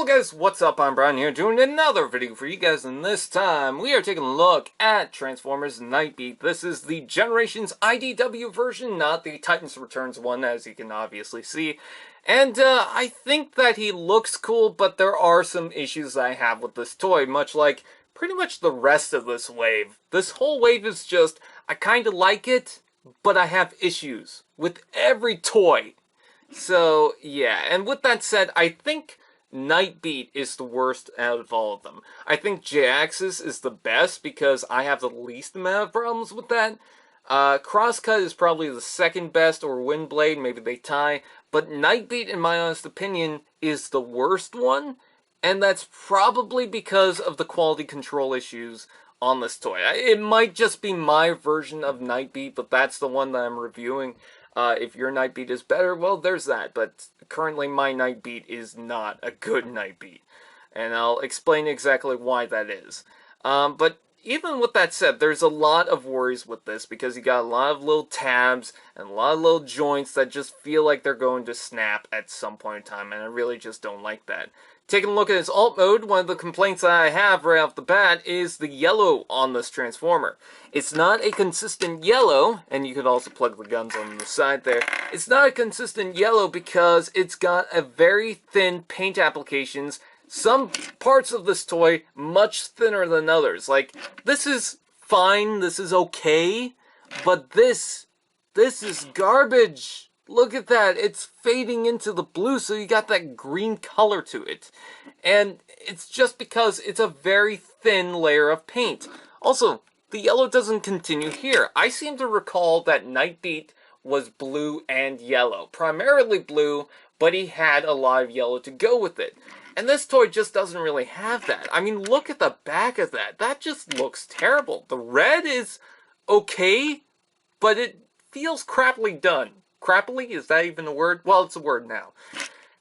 guys, what's up? I'm Brian here doing another video for you guys, and this time we are taking a look at Transformers Nightbeat. This is the Generations IDW version, not the Titans Returns one, as you can obviously see. And I think that he looks cool, but there are some issues I have with this toy, much like pretty much the rest of this wave. This whole wave is just, I kind of like it, but I have issues with every toy. So, yeah, and with that said, I think Nightbeat is the worst out of all of them. I think J-Axis is the best because I have the least amount of problems with that. Crosscut is probably the second best, or Windblade, maybe they tie. But Nightbeat, in my honest opinion, is the worst one. And that's probably because of the quality control issues on this toy. It might just be my version of Nightbeat, but that's the one that I'm reviewing. If your Nightbeat is better, well, there's that. But currently, my Nightbeat is not a good Nightbeat. And I'll explain exactly why that is. But even with that said, there's a lot of worries with this because you got a lot of little tabs and a lot of little joints that just feel like they're going to snap at some point in time, and I really just don't like that. Taking a look at its alt mode, one of the complaints that I have right off the bat is the yellow on this Transformer. It's not a consistent yellow, and you could also plug the guns on the side there. It's not a consistent yellow because it's got a very thin paint applications. Some parts of this toy much thinner than others. Like, this is fine, this is okay, but this is garbage. Look at that, it's fading into the blue, so you got that green color to it. And it's just because it's a very thin layer of paint. Also, the yellow doesn't continue here. I seem to recall that Nightbeat was blue and yellow. Primarily blue, but he had a lot of yellow to go with it. And this toy just doesn't really have that. I mean, look at the back of that. That just looks terrible. The red is okay, but it feels crappily done. Crappily? Is that even a word? Well, it's a word now.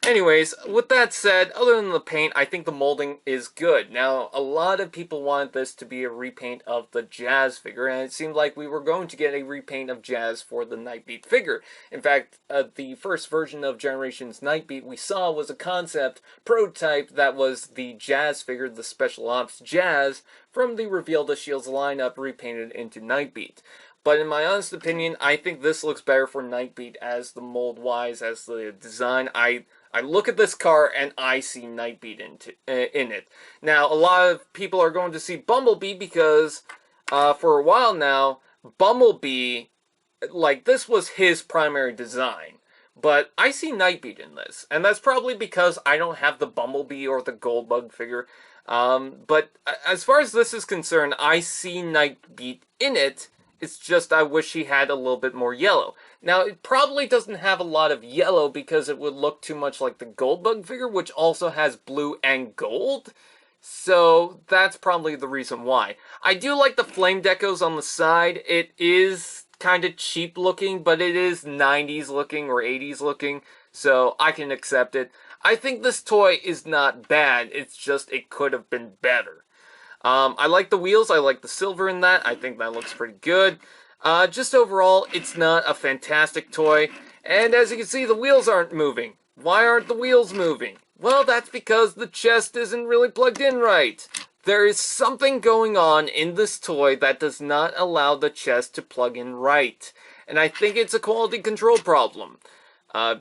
Anyways, with that said, other than the paint, I think the molding is good. Now, a lot of people wanted this to be a repaint of the Jazz figure, and it seemed like we were going to get a repaint of Jazz for the Nightbeat figure. In fact, the first version of Generations Nightbeat we saw was a concept prototype that was the Jazz figure, the Special Ops Jazz, from the Reveal the Shields lineup repainted into Nightbeat. But in my honest opinion, I think this looks better for Nightbeat as the mold-wise, as the design. I look at this car and I see Nightbeat in it. Now, a lot of people are going to see Bumblebee because for a while now, Bumblebee, like, this was his primary design. But I see Nightbeat in this, and that's probably because I don't have the Bumblebee or the Goldbug figure. But as far as this is concerned, I see Nightbeat in it. It's just I wish he had a little bit more yellow. Now, it probably doesn't have a lot of yellow because it would look too much like the Goldbug figure, which also has blue and gold. So that's probably the reason why. I do like the flame decos on the side. It is kind of cheap looking, but it is 90s looking or 80s looking, so I can accept it. I think this toy is not bad, it's just it could have been better. I like the wheels, I like the silver in that, I think that looks pretty good. Just overall, it's not a fantastic toy, and as you can see, the wheels aren't moving. Why aren't the wheels moving? Well, that's because the chest isn't really plugged in right. There is something going on in this toy that does not allow the chest to plug in right. And I think it's a quality control problem.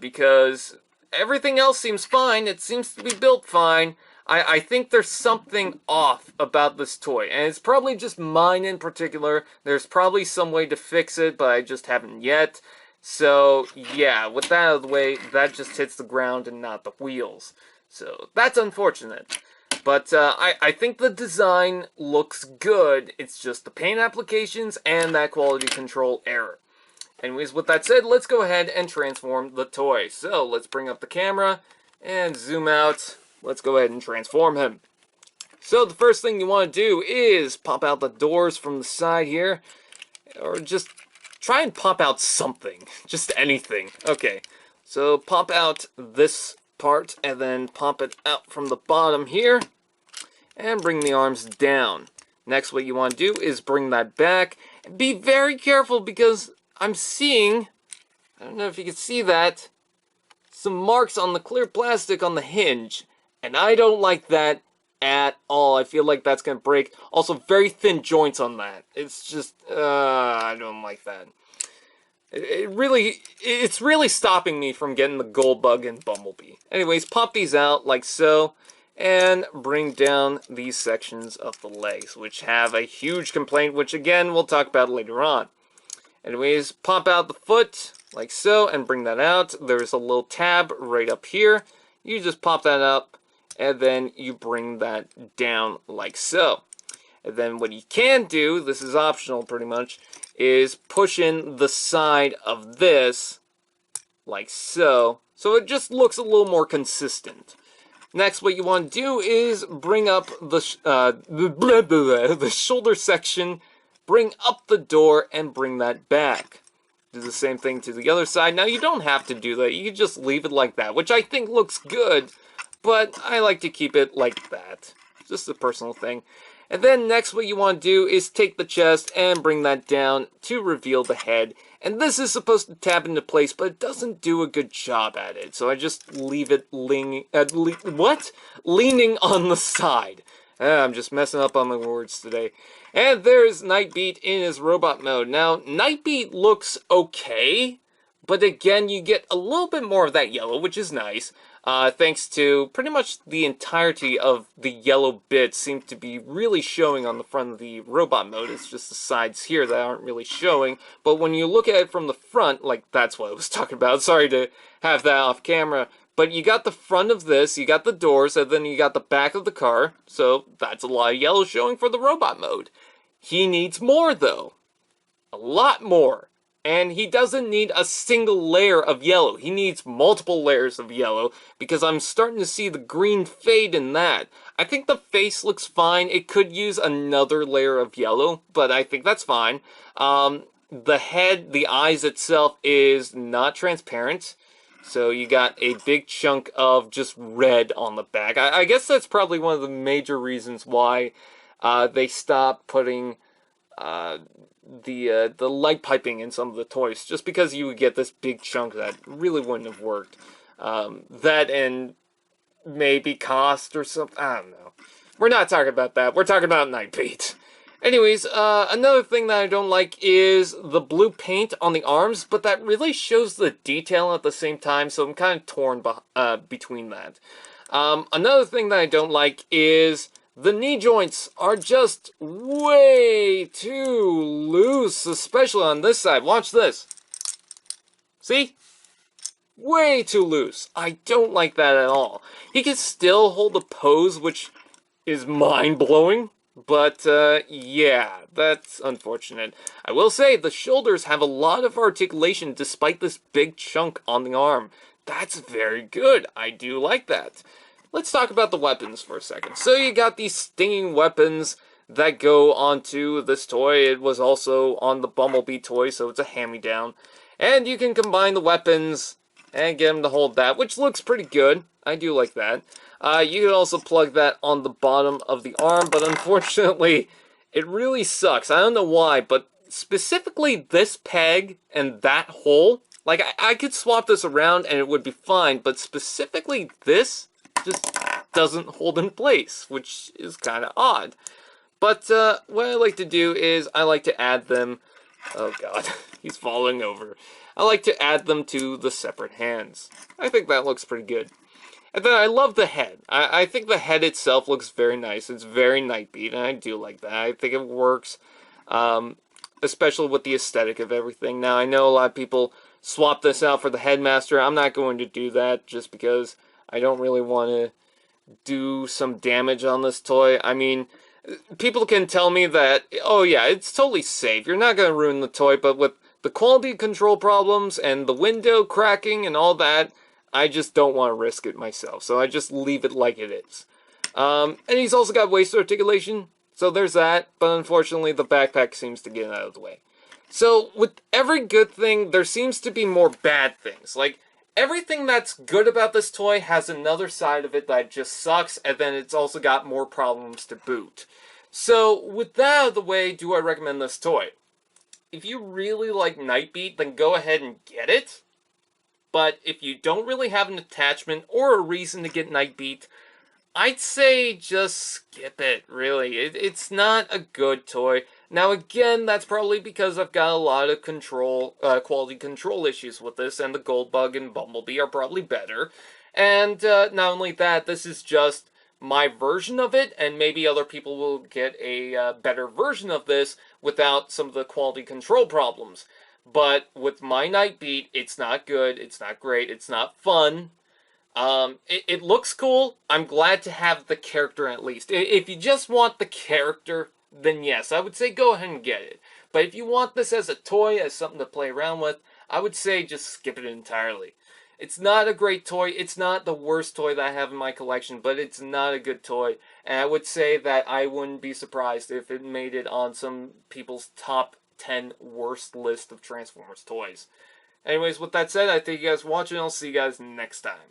Because everything else seems fine, it seems to be built fine. I think there's something off about this toy, and it's probably just mine in particular. There's probably some way to fix it, but I just haven't yet. So, yeah, with that out of the way, that just hits the ground and not the wheels. So, that's unfortunate. But I think the design looks good, it's just the paint applications and that quality control error. Anyways, with that said, let's go ahead and transform the toy. So, let's bring up the camera and zoom out. Let's go ahead and transform him. So the first thing you want to do is pop out the doors from the side here. Or just try and pop out something. Just anything. Okay, so pop out this part and then pop it out from the bottom here. And bring the arms down. Next, what you want to do is bring that back. Be very careful because I'm seeing, I don't know if you can see that, some marks on the clear plastic on the hinge. And I don't like that at all. I feel like that's going to break. Also, very thin joints on that. It's just, I don't like that. It's really stopping me from getting the Gold Bug and Bumblebee. Anyways, pop these out like so, and bring down these sections of the legs, which have a huge complaint, which again, we'll talk about later on. Anyways, pop out the foot like so, and bring that out. There's a little tab right up here. You just pop that up, and then you bring that down like so. And then what you can do, this is optional pretty much, is push in the side of this, like so. So it just looks a little more consistent. Next, what you want to do is bring up the shoulder section, bring up the door, and bring that back. Do the same thing to the other side. Now, you don't have to do that. You can just leave it like that, which I think looks good, but I like to keep it like that. Just a personal thing. And then next what you want to do is take the chest and bring that down to reveal the head. And this is supposed to tap into place, but it doesn't do a good job at it. So I just leave it leaning on the side. I'm just messing up on my words today. And there's Nightbeat in his robot mode. Now, Nightbeat looks okay, but again, you get a little bit more of that yellow, which is nice. Thanks to pretty much the entirety of the yellow bits seem to be really showing on the front of the robot mode. It's just the sides here that aren't really showing. But when you look at it from the front, like that's what I was talking about. Sorry to have that off camera. But you got the front of this, you got the doors, and then you got the back of the car. So that's a lot of yellow showing for the robot mode. He needs more though. A lot more. And he doesn't need a single layer of yellow. He needs multiple layers of yellow because I'm starting to see the green fade in that. I think the face looks fine. It could use another layer of yellow, but I think that's fine. The head, the eyes itself is not transparent. So you got a big chunk of just red on the back. I guess that's probably one of the major reasons why they stopped putting the light piping in some of the toys, just because you would get this big chunk that really wouldn't have worked. That and maybe cost or something. I don't know. We're not talking about that. We're talking about Nightbeat. Anyways, another thing that I don't like is the blue paint on the arms, but that really shows the detail at the same time, so I'm kind of torn between that. Another thing that I don't like is the knee joints are just way too loose, especially on this side. Watch this. See? Way too loose. I don't like that at all. He can still hold a pose, which is mind-blowing. But, yeah, that's unfortunate. I will say, the shoulders have a lot of articulation despite this big chunk on the arm. That's very good. I do like that. Let's talk about the weapons for a second. So you got these stinging weapons that go onto this toy. It was also on the Bumblebee toy, so it's a hand-me-down. And you can combine the weapons and get them to hold that, which looks pretty good. I do like that. You can also plug that on the bottom of the arm, but unfortunately, it really sucks. I don't know why, but specifically this peg and that hole, like, I could swap this around and it would be fine, but specifically this just doesn't hold in place, which is kind of odd. But what I like to do is I like to add them... Oh god, he's falling over. I like to add them to the separate hands. I think that looks pretty good. And then I love the head. I think the head itself looks very nice. It's very Nightbeat, and I do like that. I think it works, especially with the aesthetic of everything. Now, I know a lot of people swap this out for the Headmaster. I'm not going to do that just because I don't really want to do some damage on this toy. I mean, people can tell me that, oh yeah, it's totally safe. You're not going to ruin the toy, but with the quality control problems and the window cracking and all that, I just don't want to risk it myself. So I just leave it like it is. And he's also got waist articulation, so there's that. But unfortunately, the backpack seems to get out of the way. So with every good thing, there seems to be more bad things. Like, everything that's good about this toy has another side of it that just sucks, and then it's also got more problems to boot. So, with that out of the way, do I recommend this toy? If you really like Nightbeat, then go ahead and get it. But if you don't really have an attachment or a reason to get Nightbeat, I'd say just skip it, really. It's not a good toy. Now, again, that's probably because I've got a lot of quality control issues with this, and the Goldbug and Bumblebee are probably better. And not only that, this is just my version of it, and maybe other people will get a better version of this without some of the quality control problems. But with my Nightbeat, it's not good, it's not great, it's not fun. It looks cool. I'm glad to have the character at least. If you just want the character, then yes, I would say go ahead and get it. But if you want this as a toy, as something to play around with, I would say just skip it entirely. It's not a great toy. It's not the worst toy that I have in my collection, but it's not a good toy. And I would say that I wouldn't be surprised if it made it on some people's top 10 worst list of Transformers toys. Anyways, with that said, I thank you guys for watching. I'll see you guys next time.